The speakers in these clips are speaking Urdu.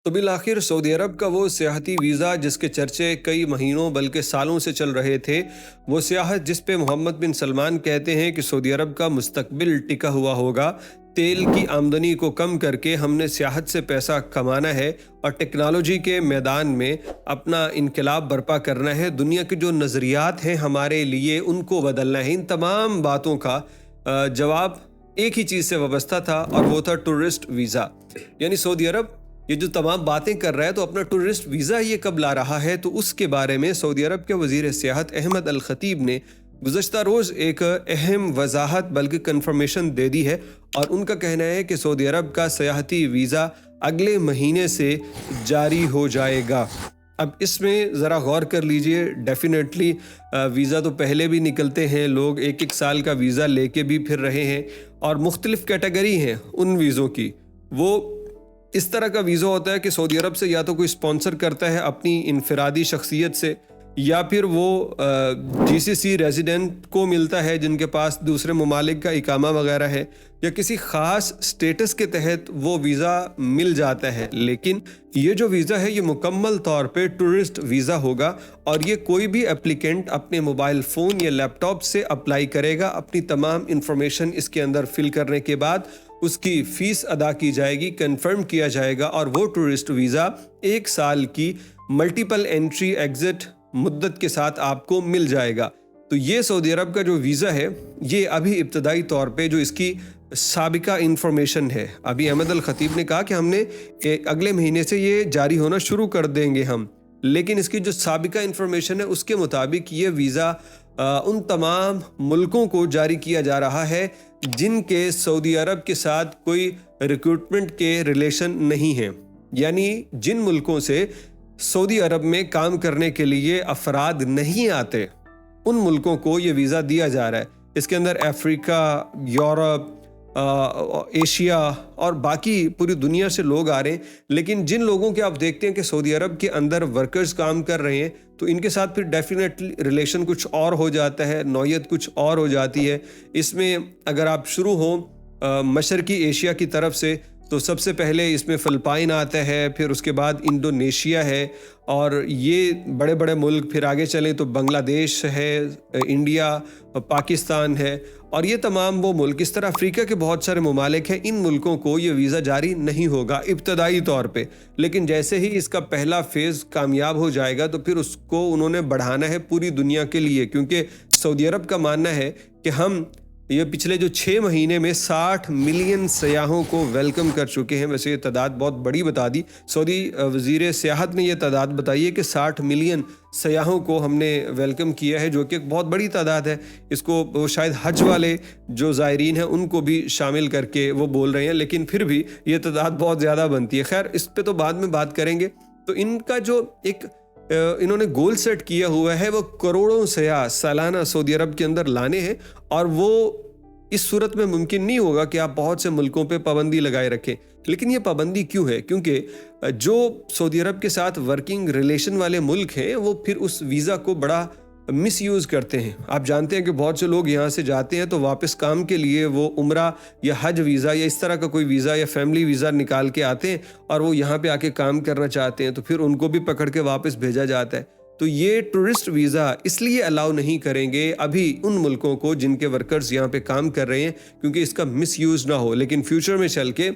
تو بالآخر سعودی عرب کا وہ سیاحتی ویزا جس کے چرچے کئی مہینوں بلکہ سالوں سے چل رہے تھے، وہ سیاحت جس پہ محمد بن سلمان کہتے ہیں کہ سعودی عرب کا مستقبل ٹکا ہوا ہوگا، تیل کی آمدنی کو کم کر کے ہم نے سیاحت سے پیسہ کمانا ہے اور ٹیکنالوجی کے میدان میں اپنا انقلاب برپا کرنا ہے، دنیا کے جو نظریات ہیں ہمارے لیے ان کو بدلنا ہے۔ ان تمام باتوں کا جواب ایک ہی چیز سے وابستہ تھا اور وہ تھا ٹورسٹ ویزا۔ یعنی سعودی عرب یہ جو تمام باتیں کر رہا ہے تو اپنا ٹورسٹ ویزا یہ کب لا رہا ہے، تو اس کے بارے میں سعودی عرب کے وزیر سیاحت احمد الخطیب نے گزشتہ روز ایک اہم وضاحت بلکہ کنفرمیشن دے دی ہے، اور ان کا کہنا ہے کہ سعودی عرب کا سیاحتی ویزا اگلے مہینے سے جاری ہو جائے گا۔ اب اس میں ذرا غور کر لیجئے، ڈیفینیٹلی ویزا تو پہلے بھی نکلتے ہیں، لوگ ایک سال کا ویزا لے کے بھی پھر رہے ہیں، اور مختلف کیٹیگری ہیں ان ویزوں کی۔ وہ اس طرح کا ویزا ہوتا ہے کہ سعودی عرب سے یا تو کوئی اسپانسر کرتا ہے اپنی انفرادی شخصیت سے، یا پھر وہ جی سی سی ریزیڈنٹ کو ملتا ہے جن کے پاس دوسرے ممالک کا اقامہ وغیرہ ہے، یا کسی خاص سٹیٹس کے تحت وہ ویزا مل جاتا ہے۔ لیکن یہ جو ویزا ہے یہ مکمل طور پہ ٹورسٹ ویزا ہوگا، اور یہ کوئی بھی اپلیکینٹ اپنے موبائل فون یا لیپ ٹاپ سے اپلائی کرے گا، اپنی تمام انفارمیشن اس کے اندر فل کرنے کے بعد اس کی فیس ادا کی جائے گی، کنفرم کیا جائے گا، اور وہ ٹورسٹ ویزا 1 سال کی ملٹیپل انٹری ایگزٹ مدت کے ساتھ آپ کو مل جائے گا۔ تو یہ سعودی عرب کا جو ویزا ہے یہ ابھی ابتدائی طور پہ جو اس کی سابقہ انفارمیشن ہے، ابھی احمد الخطیب نے کہا کہ ہم نے اگلے مہینے سے یہ جاری ہونا شروع کر دیں گے ہم، لیکن اس کی جو سابقہ انفارمیشن ہے اس کے مطابق یہ ویزا ان تمام ملکوں کو جاری کیا جا رہا ہے جن کے سعودی عرب کے ساتھ کوئی ریکروٹمنٹ کے ریلیشن نہیں ہیں، یعنی جن ملکوں سے سعودی عرب میں کام کرنے کے لیے افراد نہیں آتے، ان ملکوں کو یہ ویزا دیا جا رہا ہے۔ اس کے اندر افریقہ، یورپ، ایشیا اور باقی پوری دنیا سے لوگ آ رہے ہیں، لیکن جن لوگوں کے آپ دیکھتے ہیں کہ سعودی عرب کے اندر ورکرز کام کر رہے ہیں تو ان کے ساتھ پھر ڈیفینیٹلی ریلیشن کچھ اور ہو جاتا ہے، نوعیت کچھ اور ہو جاتی ہے۔ اس میں اگر آپ شروع ہوں مشرقی ایشیا کی طرف سے تو سب سے پہلے اس میں فلپائن آتا ہے، پھر اس کے بعد انڈونیشیا ہے، اور یہ بڑے بڑے ملک پھر آگے چلیں تو بنگلہ دیش ہے، انڈیا، پاکستان ہے، اور یہ تمام وہ ملک، اس طرح افریقہ کے بہت سارے ممالک ہیں، ان ملکوں کو یہ ویزا جاری نہیں ہوگا ابتدائی طور پہ، لیکن جیسے ہی اس کا پہلا فیز کامیاب ہو جائے گا تو پھر اس کو انہوں نے بڑھانا ہے پوری دنیا کے لیے، کیونکہ سعودی عرب کا ماننا ہے کہ ہم یہ پچھلے جو 6 مہینے میں 60 ملین سیاحوں کو ویلکم کر چکے ہیں۔ ویسے یہ تعداد بہت بڑی بتا دی، سعودی وزیر سیاحت نے یہ تعداد بتائی ہے کہ 60 ملین سیاحوں کو ہم نے ویلکم کیا ہے، جو کہ ایک بہت بڑی تعداد ہے۔ اس کو شاید حج والے جو زائرین ہیں ان کو بھی شامل کر کے وہ بول رہے ہیں، لیکن پھر بھی یہ تعداد بہت زیادہ بنتی ہے۔ خیر، اس پہ تو بعد میں بات کریں گے۔ تو ان کا جو ایک انہوں نے گول سیٹ کیا ہوا ہے وہ کروڑوں سیاح سالانہ سعودی عرب کے اندر لانے ہیں، اور وہ اس صورت میں ممکن نہیں ہوگا کہ آپ بہت سے ملکوں پہ پابندی لگائے رکھیں۔ لیکن یہ پابندی کیوں ہے؟ کیونکہ جو سعودی عرب کے ساتھ ورکنگ ریلیشن والے ملک ہیں وہ پھر اس ویزا کو بڑا مس یوز کرتے ہیں۔ آپ جانتے ہیں کہ بہت سے لوگ یہاں سے جاتے ہیں تو واپس کام کے لیے وہ عمرہ یا حج ویزا یا اس طرح کا کوئی ویزا یا فیملی ویزا نکال کے آتے ہیں، اور وہ یہاں پہ آ کے کام کرنا چاہتے ہیں، تو پھر ان کو بھی پکڑ کے واپس بھیجا جاتا ہے۔ تو یہ ٹورسٹ ویزا اس لیے الاؤ نہیں کریں گے ابھی ان ملکوں کو جن کے ورکرز یہاں پہ کام کر رہے ہیں، کیونکہ اس کا مس یوز نہ ہو، لیکن فیوچر میں چل کے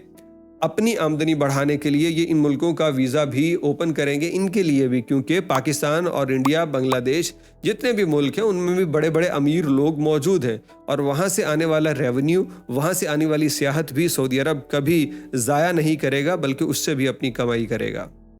اپنی آمدنی بڑھانے کے لیے یہ ان ملکوں کا ویزا بھی اوپن کریں گے، ان کے لیے بھی، کیونکہ پاکستان اور انڈیا، بنگلہ دیش، جتنے بھی ملک ہیں ان میں بھی بڑے بڑے امیر لوگ موجود ہیں، اور وہاں سے آنے والا ریونیو، وہاں سے آنے والی سیاحت بھی سعودی عرب کبھی ضائع نہیں کرے گا بلکہ اس سے بھی اپنی کمائی کرے گا۔